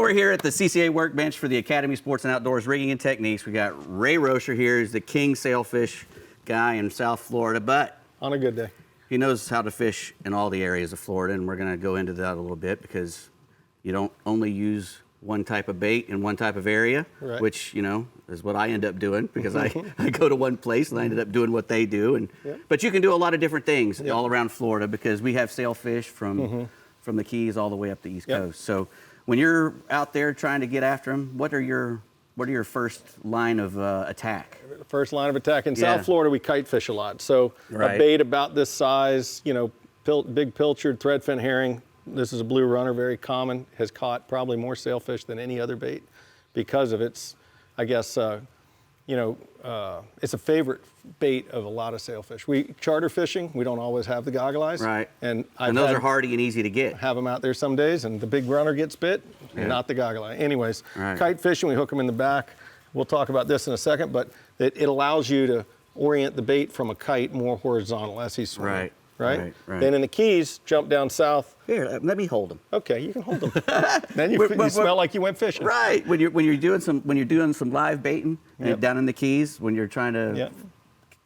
we're here at the CCA workbench for the Academy Sports and Outdoors Rigging and Techniques. We got Ray Rocher here. He's the king sailfish guy in South Florida, but on a good day, he knows how to fish in all the areas of Florida, and we're going to go into that a little bit because you don't only use one type of bait in one type of area, right, which, you know, is what I end up doing because I go to one place and I ended up doing what they do. And But you can do a lot of different things all around Florida because we have sailfish from the Keys all the way up the East Coast. So when you're out there trying to get after them, what are your first line of attack? The first line of attack in South Florida, we kite fish a lot. So a bait about this size, you know, big pilchard threadfin herring. This is a blue runner, very common, has caught probably more sailfish than any other bait because of its, I guess, it's a favorite bait of a lot of sailfish. We charter fishing, we don't always have the goggle eyes. Right. And those are hardy and easy to get. Have them out there some days, and the big runner gets bit, not the goggle eye. Anyways, kite fishing, we hook them in the back. We'll talk about this in a second, but it allows you to orient the bait from a kite more horizontal as he's swimming. Right? Then in the Keys, jump down south. Here, let me hold them. Okay, you can hold them. Then you smell like you went fishing. Right. When you're doing some live baiting down in the Keys, when you're trying to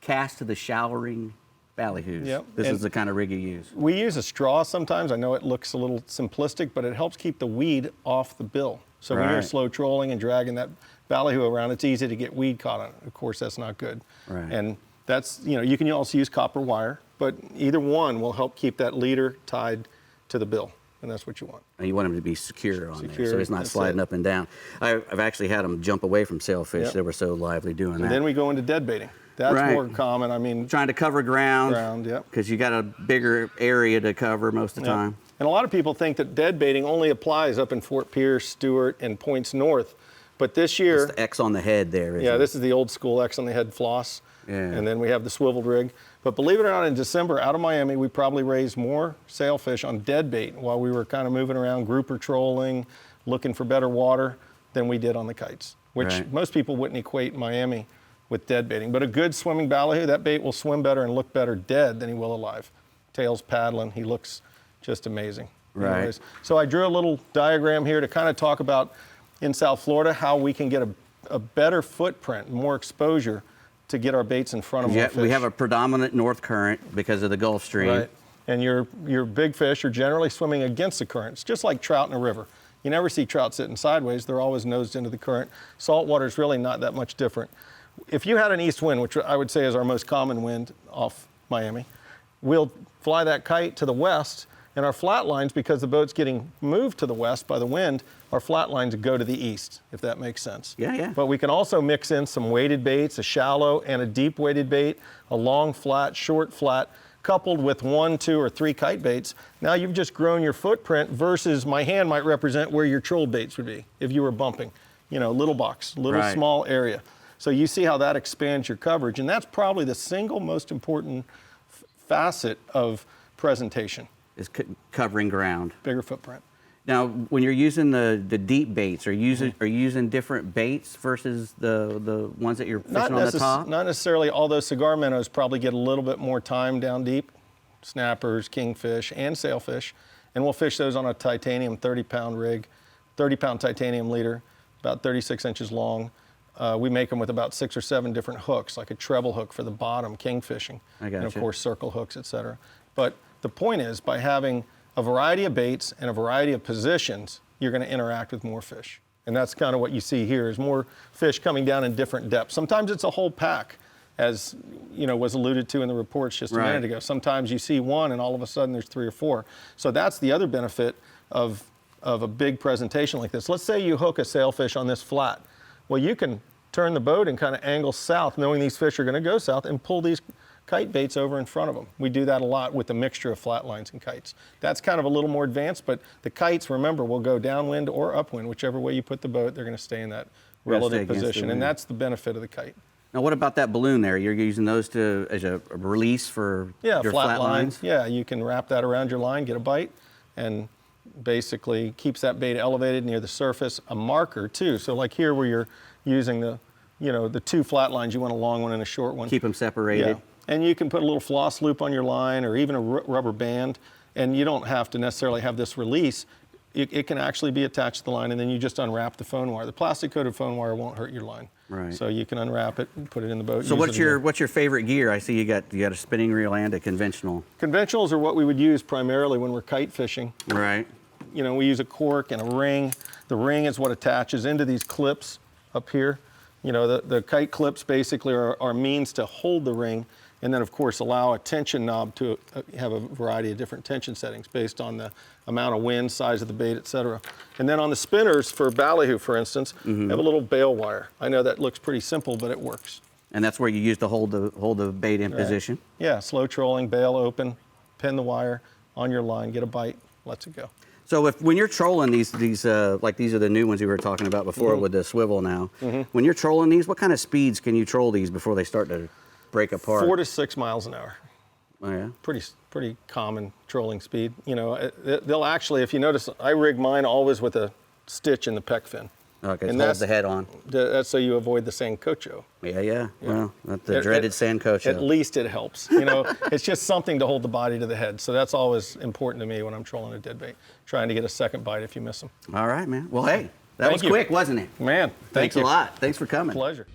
cast to the showering ballyhoos. This is the kind of rig you use. We use a straw sometimes. I know it looks a little simplistic, but it helps keep the weed off the bill. So when you're slow trolling and dragging that ballyhoo around, it's easy to get weed caught on it. Of course, that's not good. Right. And that's, you can also use copper wire, but either one will help keep that leader tied to the bill, and that's what you want. And you want them to be secure on there, so it's not sliding up and down. I've actually had them jump away from sailfish. They were so lively doing that. And then we go into dead baiting. That's more common. I mean, trying to cover ground, because you got a bigger area to cover most of the time. And a lot of people think that dead baiting only applies up in Fort Pierce, Stewart, and points north. But this year, it's the X on the head there. Isn't it? This is the old school X on the head floss. And then we have the swiveled rig. But believe it or not, in December, out of Miami, we probably raised more sailfish on dead bait while we were kind of moving around grouper trolling, looking for better water, than we did on the kites, which most people wouldn't equate Miami with dead baiting. But a good swimming ballyhoo, that bait will swim better and look better dead than he will alive. Tail's paddling, he looks just amazing. Anyways, so I drew a little diagram here to kind of talk about in South Florida how we can get a better footprint, more exposure to get our baits in front of more fish. We have a predominant north current because of the Gulf Stream. Right. And your big fish are generally swimming against the current. It's just like trout in a river. You never see trout sitting sideways. They're always nosed into the current. Saltwater is really not that much different. If you had an east wind, which I would say is our most common wind off Miami, we'll fly that kite to the west, and our flat lines, because the boat's getting moved to the west by the wind, our flat lines go to the east, if that makes sense. But we can also mix in some weighted baits, a shallow and a deep weighted bait, a long flat, short flat, coupled with 1, 2, or 3 kite baits. Now you've just grown your footprint versus my hand might represent where your troll baits would be if you were bumping. Little box, little small area. So you see how that expands your coverage, and that's probably the single most important facet of presentation. Is covering ground. Bigger footprint. Now, when you're using the deep baits, are you using different baits versus the ones that you're fishing on the top? Not necessarily. Although cigar minnows probably get a little bit more time down deep. Snappers, kingfish, and sailfish, and we'll fish those on a titanium 30-pound rig, 30-pound titanium leader, about 36 inches long. We make them with about 6 or 7 different hooks, like a treble hook for the bottom, kingfishing, and of course circle hooks, etc. But the point is, by having a variety of baits and a variety of positions, you're going to interact with more fish. And that's kind of what you see here, is more fish coming down in different depths. Sometimes it's a whole pack, as was alluded to in the reports just a minute ago. Sometimes you see one and all of a sudden there's 3 or 4. So that's the other benefit of a big presentation like this. Let's say you hook a sailfish on this flat. Well, you can turn the boat and kind of angle south, knowing these fish are going to go south, and pull these kite baits over in front of them. We do that a lot with a mixture of flat lines and kites. That's kind of a little more advanced, but the kites, remember, will go downwind or upwind. Whichever way you put the boat, they're going to stay in that relative position, and that's the benefit of the kite. Now, what about that balloon there? You're using those as a release for your flat lines? Yeah, you can wrap that around your line, get a bite, and basically keeps that bait elevated near the surface. A marker, too. So like here where you're using the 2 flat lines, you want a long one and a short one. Keep them separated. Yeah. And you can put a little floss loop on your line or even a rubber band, and you don't have to necessarily have this release. it can actually be attached to the line, and then you just unwrap the phone wire. The plastic-coated phone wire won't hurt your line. Right. So you can unwrap it and put it in the boat. So what's your favorite gear? I see you got a spinning reel and a conventional. Conventionals are what we would use primarily when we're kite fishing. Right. You know, we use a cork and a ring. The ring is what attaches into these clips up here. You know, the kite clips basically are means to hold the ring, and then of course allow a tension knob to have a variety of different tension settings based on the amount of wind, size of the bait, etc. And then on the spinners for ballyhoo, for instance, have a little bail wire. I know that looks pretty simple, but it works. And that's where you use to hold the bait in position? Yeah, slow trolling, bail open, pin the wire on your line, get a bite, lets it go. So when you're trolling these like these are the new ones you were talking about before with the swivel now. When you're trolling these, what kind of speeds can you troll these before they start to break apart? 4 to 6 miles an hour. Oh yeah. Pretty common trolling speed. You know, they'll actually, if you notice, I rig mine always with a stitch in the pec fin. Okay, so hold the head on. That's so you avoid the sancocho. Yeah. Well, that's the dreaded sancocho. At least it helps. You know, it's just something to hold the body to the head. So that's always important to me when I'm trolling a deadbait, trying to get a second bite if you miss them. All right, man. Well, hey, that was quick, wasn't it? Man, Thanks a lot. Thanks for coming. Pleasure.